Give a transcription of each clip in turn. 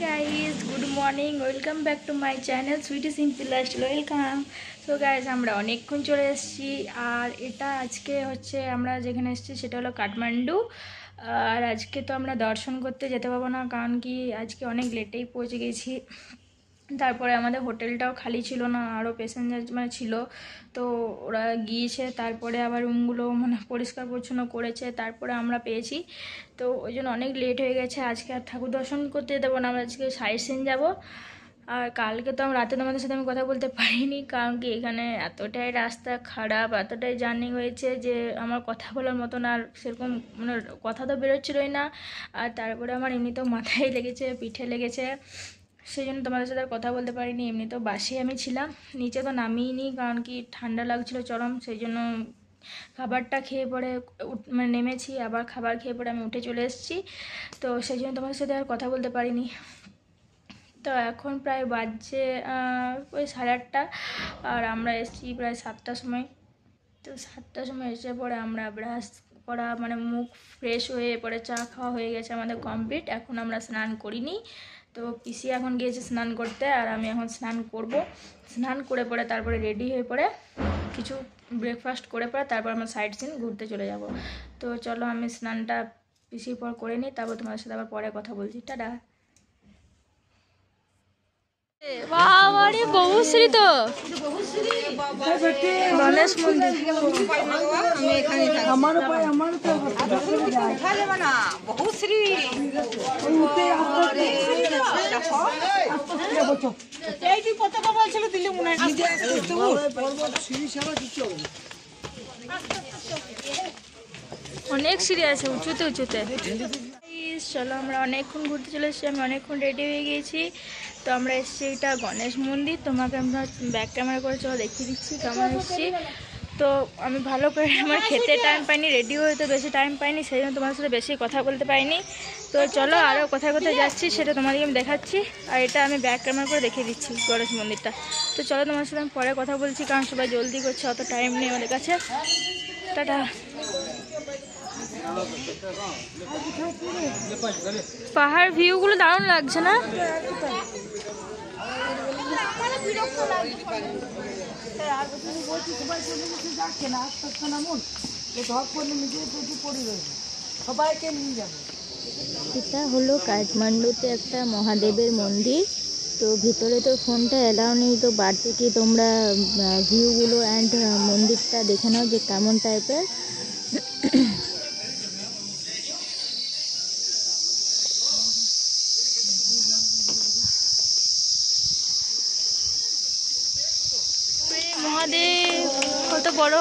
Guys, good morning, welcome back to my channel sweety simple lifestyle. Welcome. So guys, আমরা অনেকক্ষণ চলে এসেছি। আর এটা আজকে হচ্ছে আমরা যেখানে এসেছি সেটা হলো কাঠমান্ডু। আর আজকে তো আমরা দর্শন করতে যেতে পারবো না, কারণ কি আজকে অনেক লেটেই পৌঁছে গেছি। তারপরে আমাদের হোটেলটাও খালি ছিল না, আরও প্যাসেঞ্জার মানে ছিল, তো ওরা গিয়েছে। তারপরে আবার রুমগুলো মানে পরিষ্কার পরিচ্ছন্ন করেছে, তারপরে আমরা পেয়েছি। তো ওই জন্য অনেক লেট হয়ে গেছে। আজকে আর ঠাকুর দর্শন করতে যেতে পারবো না, আমরা আজকে সাইট সিন যাবো। আর কালকে তো রাতে তোমাদের সাথে আমি কথা বলতে পারিনি, কারণ কি এখানে এতটাই রাস্তা খারাপ, এতটাই জার্নি হয়েছে যে আমার কথা বলার মতন আর সেরকম মানে কথা তো বেরোচ্ছিলই না। আর তারপরে আমার এমনিতেও মাথায় লেগেছে, পিঠে লেগেছে, সেই জন্য তোমাদের সাথে আর কথা বলতে পারিনি। এমনিতেও বাসে আমি ছিলাম, নিচে তো নামিনি, কারণ কি ঠান্ডা লাগছিল চরম, সেই জন্য খাবারটা খেয়ে পরে মানে নেমেছি। আবার খাবার খেয়ে পরে আমি উঠে চলে এসেছি, তো সেই জন্য তোমাদের সাথে আর কথা বলতে পারিনি। তো এখন প্রায় বাজছে ওই 8:30, আর আমরা এসেছি প্রায় 7টার সময়। তো 7টার সময় এসে পরে আমরা ব্রাশ করা মানে মুখ ফ্রেশ হয়ে পরে চা খাওয়া হয়ে গেছে আমাদের কমপ্লিট। এখন আমরা স্নান করিনি, তো পিসি এখন গিয়েছে স্নান করতে, আর আমি এখন স্নান করব। স্নান করে পরে তারপরে রেডি হয়ে পরে কিছু ব্রেকফাস্ট করে পরে তারপর আমরা সাইট সিন ঘুরতে চলে যাব। তো চলো আমি স্নানটা পিসির পর করে নিই, তারপর তোমাদের সাথে আবার পরে কথা বলছি। টাটা। বাবারে বহুশ্রী তো গণেশ মন্দির। অনেক সিঁড়ি আছে উঁচুতে উঁচুতে। চলো আমরা অনেকক্ষণ ঘুরতে চলে এসেছি, আমি অনেকক্ষণ রেডি হয়ে গিয়েছি। তো আমরা এসেছি এটা গণেশ মন্দির, তোমাকে আমরা ব্যাক ক্যামেরা করে চলো দেখিয়ে দিচ্ছি কেমন এসেছি। তো আমি ভালো করে আমার খেতে টাইম পাইনি, রেডি হতে বেশি টাইম পাইনি, সেই জন্য তোমার সাথে বেশি কথা বলতে পারিনি। তো চলো আরও কোথায় কোথায় যাচ্ছি সেটা তোমাদেরকে আমি দেখাচ্ছি, আর এটা আমি ব্যাক ক্যামেরা করে দেখিয়ে দিচ্ছি গণেশ মন্দিরটা। তো চলো তোমার সাথে আমি পরে কথা বলছি, কারণ সবাই জলদি করছে, অত টাইম নেই আমাদের কাছে। টাটা। পাহাড় ভিউগুলো দারুণ লাগছে না? এটা হলো কাঠমান্ডুতে একটা মহাদেবের মন্দির। তো ভিতরে তো ফোনটা এলাও নেই, তো বার থেকে তোমরা ভিউগুলো অ্যান্ড মন্দিরটা দেখে নাও যে কেমন টাইপের। মহাদেব কত বড়!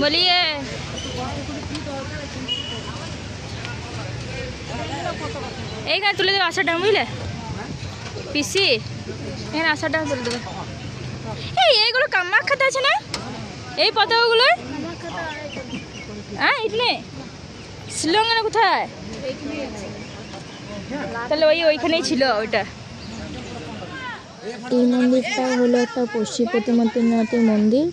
बोलिए। এইখানে তুলে দেবে আশাটা, বুঝলে পিসি? এখানে আশাটা তুলে দেবে। এইগুলো কামাখ্যাতে আছে না এই পতাকাগুলো? হ্যাঁ এখানে শিলংয়ে না কোথায়? তাহলে ওইখানেই ছিল ওইটা। এই মন্দিরটা হলো একটা পশুপতিনাথের মন্দির,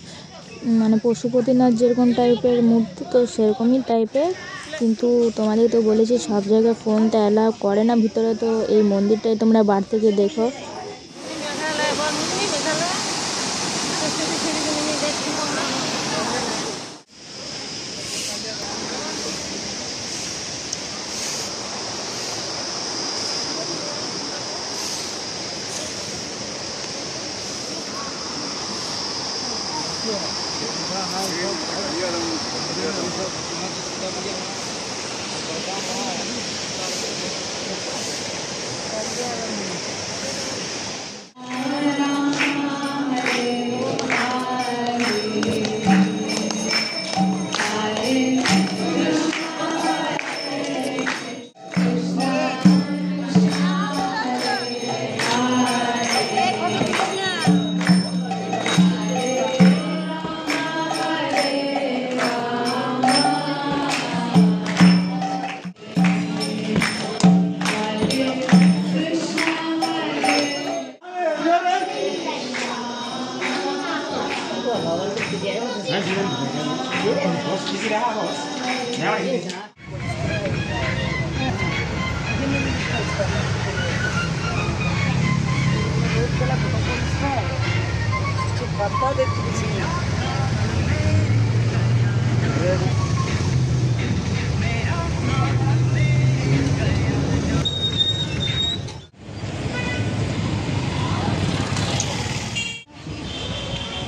মানে পশুপতিনাথ যেরকম টাইপের মূর্তি তো সেরকমই টাইপের, কিন্তু তোমাদের তো বলেছি সব জায়গায় ফোনটা অ্যালাউ করে না ভিতরে। তো এই মন্দিরটাই তোমরা বার থেকে দেখো।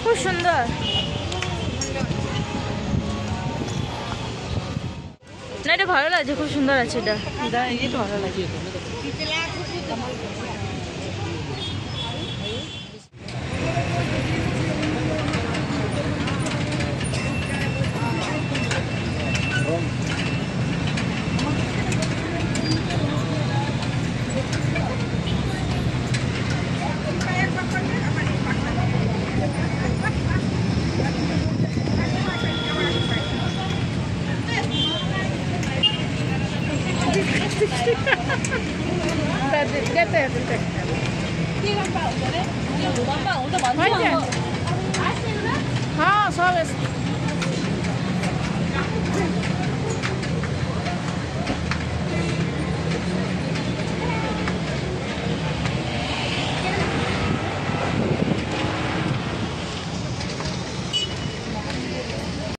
খুব সুন্দর না, এটা ভালো লাগছে, খুব সুন্দর আছে এটা। ভালো লাগছে। हाँ सब